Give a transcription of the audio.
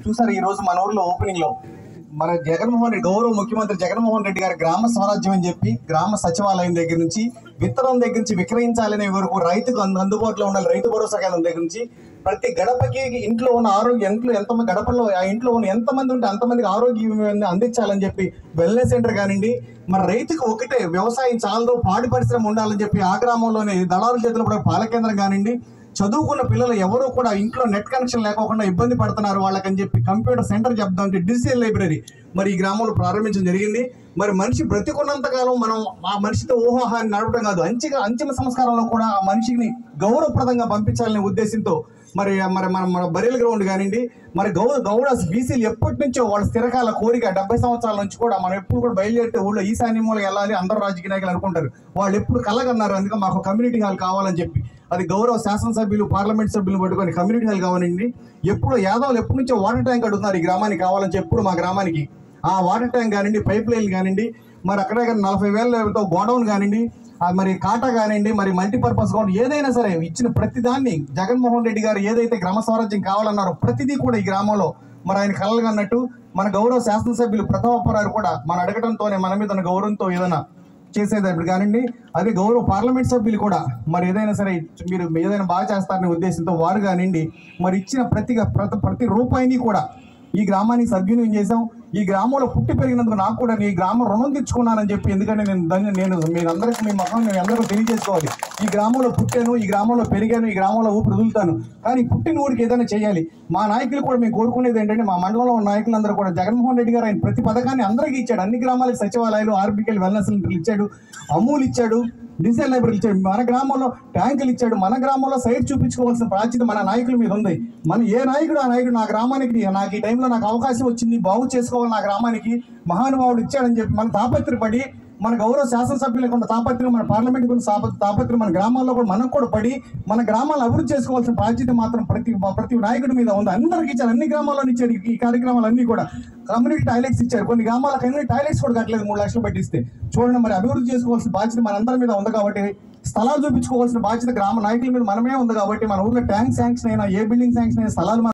చూసారు ఈ రోజు మన ఊర్లో ఓపెనింగ్ లో మన జగన్మోహన్ రెడ్డి గౌరవ ముఖ్యమంత్రి జగన్మోహన్ రెడ్డి గారి గ్రామ స్వరాజ్యం అని చెప్పి గ్రామ సచివాలయం దగ్గర నుంచి విత్తనం దగ్గర నుంచి విక్రయించాలనే వరకు రైతుకు అందుబాటులో ఉండాలి, రైతు భరోసా కేంద్రం దగ్గర నుంచి ప్రతి గడపకి ఇంట్లో ఉన్న ఆరోగ్య ఇంట్లో ఎంతమంది గడపలో ఆ ఇంట్లో ఉన్న ఎంతమంది ఉంటే అంతమందికి ఆరోగ్యం అందించాలని చెప్పి వెల్నెస్ సెంటర్ కానివ్వండి, మన రైతుకు ఒకటే వ్యవసాయం చాలదో పాడి పరిశ్రమ ఉండాలని చెప్పి ఆ గ్రామంలోనే దళారుల చేతిలో కూడా పాల కేంద్రం కానివ్వండి, చదువుకున్న పిల్లలు ఎవరూ కూడా ఇంట్లో నెట్ కనెక్షన్ లేకోకుండా ఇబ్బంది పడుతున్నారు వాళ్ళకని చెప్పి కంప్యూటర్ సెంటర్ చెప్దామంటే డిజిటల్ లైబ్రరీ మరి ఈ గ్రామంలో ప్రారంభించడం జరిగింది. మరి మనిషి బ్రతికున్నంతకాలం మనం ఆ మనిషితో ఊహాహాన్ని నడపడం కాదు, అంతిమ సంస్కారంలో కూడా ఆ మనిషిని గౌరవప్రదంగా పంపించాలనే ఉద్దేశంతో మరి మరి మన బరియల్ గ్రౌండ్ కానివ్వండి, మరి గౌడస్ బీసీలు ఎప్పటి నుంచో వాళ్ళ స్థిరకాల కోరిక 70 సంవత్సరాల నుంచి కూడా మనం ఎప్పుడు కూడా బయలుదేరితే ఊళ్ళో ఈశాన్యంలో వెళ్ళాలి అందరూ రాజకీయ నాయకులు అనుకుంటారు, వాళ్ళు ఎప్పుడు కలగన్నారు. అందుకే మాకు కమ్యూనిటీ హాల్ కావాలని చెప్పి అది గౌరవ శాసనసభ్యులు పార్లమెంట్ సభ్యులు పట్టుకొని కమ్యూనిటీ హాల్ కావాలండి. ఎప్పుడు యాదవులు ఎప్పటి నుంచో వాటర్ ట్యాంక్ అడుగుతున్నారు ఈ గ్రామానికి కావాలని చెప్పి ఎప్పుడు మా గ్రామానికి ఆ వాటర్ ట్యాంక్ కానివ్వండి, పైప్ లైన్ కానివ్వండి, మరి అక్కడే 40,000 గోడౌన్ కానివ్వండి, మరి కాటా కానివ్వండి, మరి మల్టీపర్పస్ గోడౌన్ ఏదైనా సరే ఇచ్చిన ప్రతిదాన్ని జగన్మోహన్ రెడ్డి గారు ఏదైతే గ్రామ స్వరాజ్యం కావాలన్నారో ప్రతిదీ కూడా ఈ గ్రామంలో మరి ఆయన కలలుగా అన్నట్టు మన గౌరవ శాసనసభ్యులు ప్రతాపరావు కూడా మన అడగడంతోనే మన మీద ఉన్న గౌరవంతో ఏదైనా చేసేటప్పుడు కానివ్వండి, అదే గౌరవ పార్లమెంట్ సభ్యులు కూడా మరి ఏదైనా సరే మీరు ఏదైనా బాగా చేస్తారనే ఉద్దేశంతో వారు కానివ్వండి మరి ఇచ్చిన ప్రతి రూపాయిని కూడా ఈ గ్రామానికి సద్వినియోగం చేశాం. ఈ గ్రామంలో పుట్టి పెరిగినందుకు నాకు కూడా ఈ గ్రామం రుణం తెచ్చుకున్నానని చెప్పి, ఎందుకంటే నేను మీరందరికీ మీ మొహం మేము అందరూ తెలియజేసుకోవాలి. ఈ గ్రామంలో పుట్టాను, ఈ గ్రామంలో పెరిగాను, ఈ గ్రామంలో ఊపిరి వదులుతాను, కానీ పుట్టిన ఊరికి ఏదైనా చేయాలి. మా నాయకులు కూడా మేము కోరుకునేది ఏంటంటే మా మండలంలో ఉన్న నాయకులందరూ కూడా జగన్మోహన్ రెడ్డి గారు ఆయన ప్రతి పథకాన్ని అందరికీ ఇచ్చాడు. అన్ని గ్రామాలకు సచివాలయాలు, ఆర్బికేలు, వెల్నెస్ సెంటర్లు ఇచ్చాడు, అమూల్ ఇచ్చాడు, డిజిటల్ లైబ్రరీ ఇచ్చాడు, మన గ్రామంలో ట్యాంకులు ఇచ్చాడు. మన గ్రామంలో సైట్ చూపించుకోవాల్సిన బాధ్యత మన నాయకుల మీద ఉంది. మన ఏ నాయకుడు ఆ నాయకుడు నా గ్రామానికి నాకు ఈ టైంలో నాకు అవకాశం వచ్చింది బాగు చేసుకోవాలి, నా గ్రామానికి మహానుభావుడు ఇచ్చాడని చెప్పి మన తాపత్రపడి మన గౌరవ శాసనసభ్యులకు ఉన్న తాపత్రం, మన పార్లమెంట్కి ఉన్న తాపత్రం మన గ్రామాల్లో కూడా మనం కూడా పడి మన గ్రామాలను అభివృద్ధి చేసుకోవాల్సిన బాధ్యత మాత్రం ప్రతి నాయకుడి మీద ఉంది. అందరికీ ఇచ్చారు, అన్ని గ్రామాల్లో ఇచ్చారు. ఈ కార్యక్రమాలన్నీ కూడా కమ్యూనిటీ టాయిలెట్స్ ఇచ్చారు. కొన్ని గ్రామాల కమ్యూనిటీ టాయిలెట్స్ కూడా కట్టలేదు, 3 లక్షలు పెట్టిస్తే. చూడండి, మరి అభివృద్ధి చేసుకోవాల్సిన బాధ్యత మనందరి మీద ఉంది కాబట్టి, స్థలాలు చూపించుకోవాల్సిన బాధ్యత గ్రామ నాయకుల మీద మనమే ఉంది కాబట్టి మన ఊర్లో ట్యాంక్ శాంక్షన్ అయినా ఏ బిల్డింగ్ శాంక్షన్ అయినా స్థలాలు